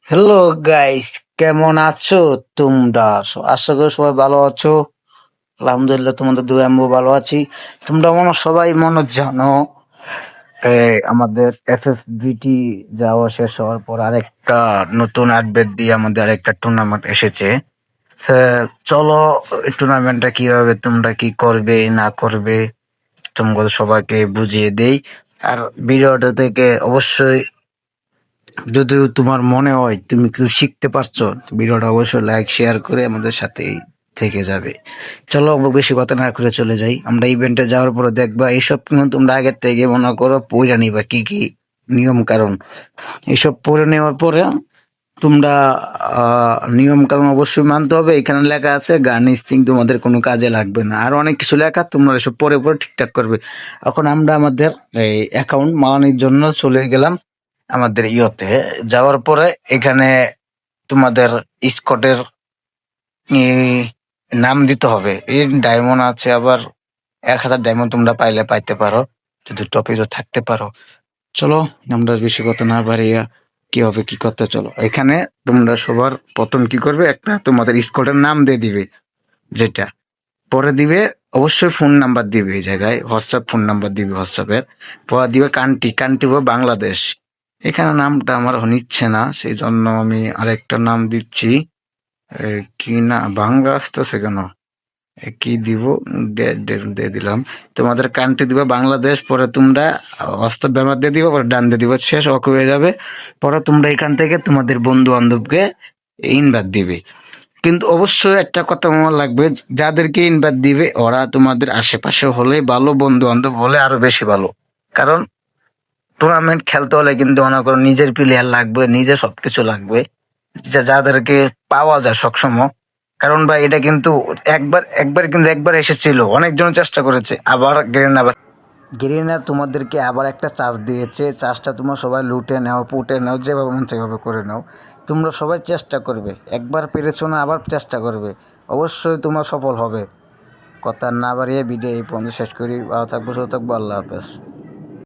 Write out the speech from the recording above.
Hello guys, কেমন আছো তোমরা? আশা করি সবাই ভালো আছো। আলহামদুলিল্লাহ, তোমাদের দুই আমিও ভালো আছি। তোমরা সবাই জানো, আমাদের এফএফবিটি যাওয়া শেষ হওয়ার পর আরেকটা নতুন আপডেট দিয়ে আমাদের আরেকটা টুর্নামেন্ট এসেছে। তা চলো, এই টুর্নামেন্টটা কিভাবে তোমরা কি করবে না করবে তোমাদের সবাইকে বুঝিয়ে দেই। আর ভিডিওটা থেকে অবশ্যই, যদিও তোমার মনে হয় তুমি কিছু শিখতে পারছো, ভিডিওটা অবশ্যই লাইক শেয়ার করে আমাদের সাথেই থেকে যাবে। চলো, বেশি কথা না করে চলে যাই। আমরা ইভেন্টে যাওয়ার পরে দেখবা এইসব কিন্তু তোমরা আগের থেকে মনে করো পড়ে নিবা কি কি নিয়ম কারণ। এইসব পড়ে নেওয়ার পরে তোমরা নিয়ম কারণ অবশ্যই মানতে হবে। এখানে লেখা আছে গার্নিশিং তোমাদের কোনো কাজে লাগবে না, আর অনেক কিছু লেখা, তোমরা এসব পরে পরে ঠিকঠাক করবে। এখন আমরা আমাদের এই অ্যাকাউন্ট মালানির জন্য চলে গেলাম আমাদের ইয়েতে। যাওয়ার পরে এখানে তোমাদের স্কটের নাম দিতে হবে। এই ডায়মন্ড আছে, আবার 1000 ডায়মন্ড তোমরা পাইলে পাইতে পারো যদি টপিকও থাকতে পারো। চলো, আমরা বেশি কথা না বাড়িয়ে কি হবে কি করতে, চলো। এখানে তোমরা সবার প্রথম কি করবে, একটা তোমাদের স্কটের নাম দিয়ে দিবে, যেটা পরে দিবে অবশ্যই ফোন নাম্বার দিবে। এই জায়গায় হোয়াটসঅ্যাপ ফোন নাম্বার দিবে, হোয়াটসঅ্যাপের পরে দিবে কান্ট্রি, কান্ট্রি হবে বাংলাদেশ। এখানে নামটা আমার নিচ্ছে না, সেই জন্য আমি আরেকটা নাম দিচ্ছি। কি না বাংলা আসতেছে কেন, কি দিব, ডেট ডেট দিয়ে দিলাম। তোমাদের কান্ট্রি দিবে বাংলাদেশ, পরে তোমরা হোয়াটসঅ্যাপ ব্যবহার দিয়ে দিবে, পরে ডান দিয়ে দিবে, শেষ অক হয়ে যাবে। পরে তোমরা এখান থেকে তোমাদের বন্ধু বান্ধবকে ইনভাইট দিবে। কিন্তু অবশ্যই একটা কথা মনে লাগবে, যাদেরকে ইনভাইট দিবে ওরা তোমাদের আশেপাশে হলে ভালো, বন্ধু বান্ধব হলে আরো বেশি ভালো। কারণ টুর্নামেন্ট খেলতে হলে কিন্তু মনে করো নিজের প্লেয়ার লাগবে, নিজের সবকিছু লাগবে, যাদেরকে পাওয়া যায় সবসময়। কারণ ভাই এটা কিন্তু একবার একবার কিন্তু একবার এসেছিল, অনেকজন চেষ্টা করেছে, আবার গেরিনা গেরিনা তোমাদেরকে আবার একটা চার্জ দিয়েছে। চার্জটা তোমরা সবাই লুটে নাও, পুটে নাও, যেভাবে মন সেভাবে করে নাও। তোমরা সবাই চেষ্টা করবে, একবার পেরেছো না আবার চেষ্টা করবে, অবশ্যই তোমরা সফল হবে। কথা না বাড়িয়ে ভিডিও এই পর্যন্ত শেষ করি। ভালো থাকবো, সুস্থ থাকবো, আল্লাহ হাফেজ।